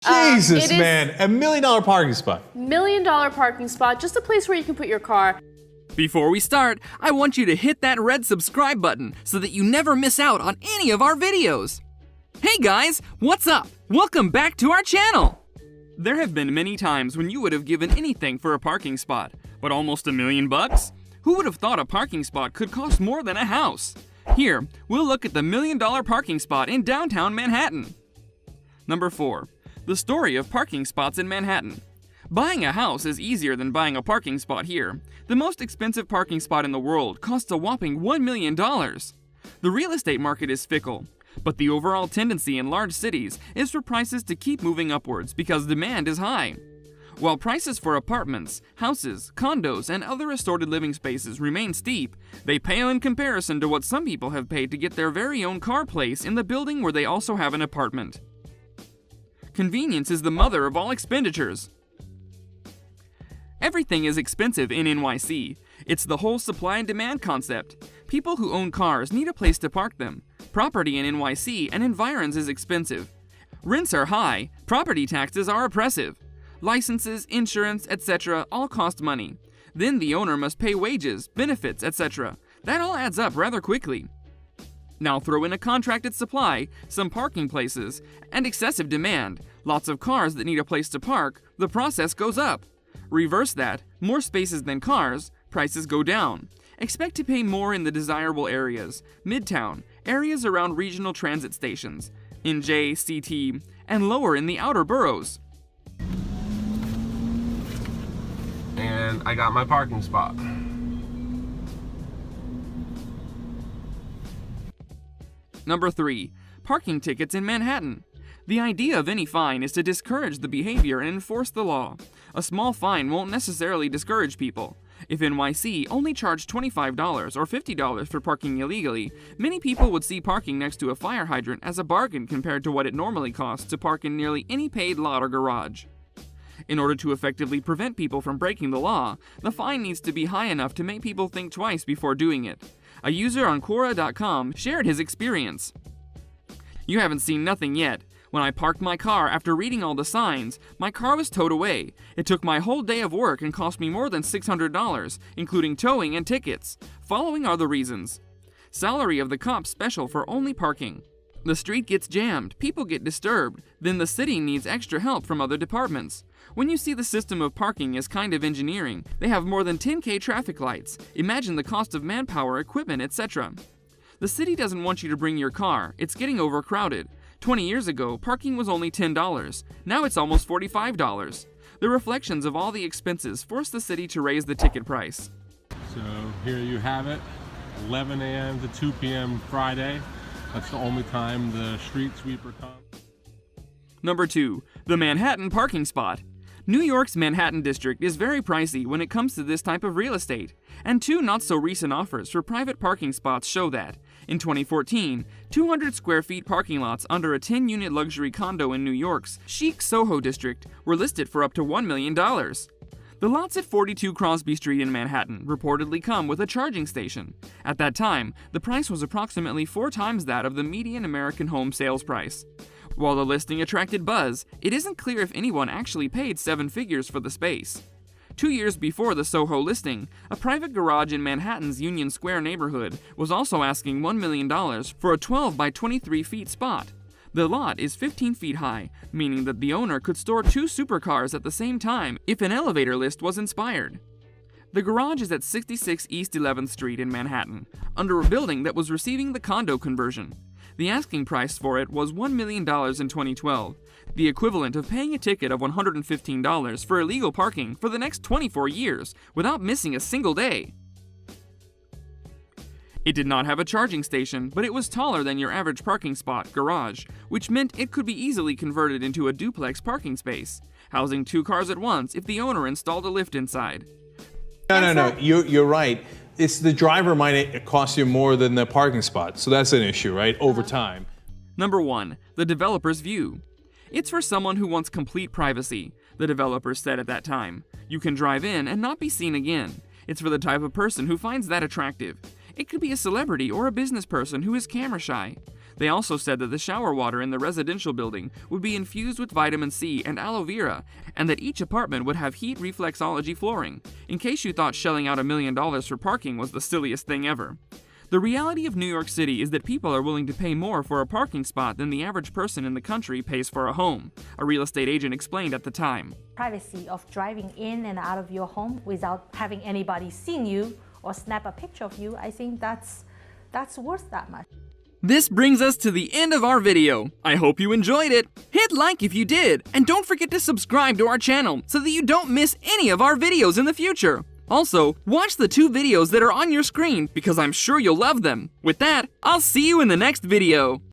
Jesus, man, $1 million parking spot. $1 million parking spot, just a place where you can put your car. Before we start, I want you to hit that red subscribe button so that you never miss out on any of our videos. Hey guys, what's up? Welcome back to our channel. There have been many times when you would have given anything for a parking spot, but almost $1 million bucks? Who would have thought a parking spot could cost more than a house? Here, we'll look at the $1 million parking spot in downtown Manhattan. Number 4. The story of parking spots in Manhattan. Buying a house is easier than buying a parking spot here. The most expensive parking spot in the world costs a whopping $1 million. The real estate market is fickle, but the overall tendency in large cities is for prices to keep moving upwards because demand is high. While prices for apartments, houses, condos, and other assorted living spaces remain steep, they pale in comparison to what some people have paid to get their very own car place in the building where they also have an apartment. Convenience is the mother of all expenditures. Everything is expensive in NYC. It's the whole supply and demand concept. People who own cars need a place to park them. Property in NYC and environs is expensive. Rents are high, property taxes are oppressive. Licenses, insurance, etc. all cost money. Then the owner must pay wages, benefits, etc. That all adds up rather quickly. Now throw in a contracted supply, some parking places, and excessive demand, lots of cars that need a place to park, the process goes up. Reverse that, more spaces than cars, prices go down. Expect to pay more in the desirable areas, Midtown, areas around regional transit stations, NJ, CT, and lower in the outer boroughs. And I got my parking spot. Number 3. Parking tickets in Manhattan. The idea of any fine is to discourage the behavior and enforce the law. A small fine won't necessarily discourage people. If NYC only charged $25 or $50 for parking illegally, many people would see parking next to a fire hydrant as a bargain compared to what it normally costs to park in nearly any paid lot or garage. In order to effectively prevent people from breaking the law, the fine needs to be high enough to make people think twice before doing it. A user on Quora.com shared his experience. You haven't seen nothing yet. When I parked my car after reading all the signs, my car was towed away. It took my whole day of work and cost me more than $600, including towing and tickets. Following are the reasons. Salary of the cops special for only parking. The street gets jammed, people get disturbed, then the city needs extra help from other departments. When you see the system of parking as kind of engineering, they have more than 10K traffic lights. Imagine the cost of manpower, equipment, etc. The city doesn't want you to bring your car, it's getting overcrowded. 20 years ago, parking was only $10. Now it's almost $45. The reflections of all the expenses force the city to raise the ticket price. So here you have it, 11 a.m. to 2 p.m. Friday. That's the only time the street sweeper comes. Number 2. The Manhattan parking spot. New York's Manhattan district is very pricey when it comes to this type of real estate, and 2 not-so-recent offers for private parking spots show that. In 2014, 200 square feet parking lots under a 10-unit luxury condo in New York's chic Soho district were listed for up to $1 million. The lots at 42 Crosby Street in Manhattan reportedly come with a charging station. At that time, the price was approximately 4 times that of the median American home sales price. While the listing attracted buzz, it isn't clear if anyone actually paid 7 figures for the space. 2 years before the Soho listing, a private garage in Manhattan's Union Square neighborhood was also asking $1 million for a 12 by 23 feet spot. The lot is 15 feet high, meaning that the owner could store 2 supercars at the same time if an elevator lift was inspired. The garage is at 66 East 11th Street in Manhattan, under a building that was receiving the condo conversion. The asking price for it was $1 million in 2012, the equivalent of paying a ticket of $115 for illegal parking for the next 24 years without missing a single day. It did not have a charging station, but it was taller than your average parking spot garage, which meant it could be easily converted into a duplex parking space, housing 2 cars at once if the owner installed a lift inside. No, you're right. It's the driver might cost you more than the parking spot, so that's an issue, right? Over time. Number 1. The developer's view. It's for someone who wants complete privacy, the developers said at that time. You can drive in and not be seen again. It's for the type of person who finds that attractive. It could be a celebrity or a business person who is camera shy. They also said that the shower water in the residential building would be infused with vitamin C and aloe vera, and that each apartment would have heat reflexology flooring, in case you thought shelling out $1 million for parking was the silliest thing ever. The reality of New York City is that people are willing to pay more for a parking spot than the average person in the country pays for a home, a real estate agent explained at the time. Privacy of driving in and out of your home without having anybody seeing you or snap a picture of you, I think that's worth that much. This brings us to the end of our video. I hope you enjoyed it. Hit like if you did, and don't forget to subscribe to our channel so that you don't miss any of our videos in the future. Also, watch the 2 videos that are on your screen because I'm sure you'll love them. With that, I'll see you in the next video.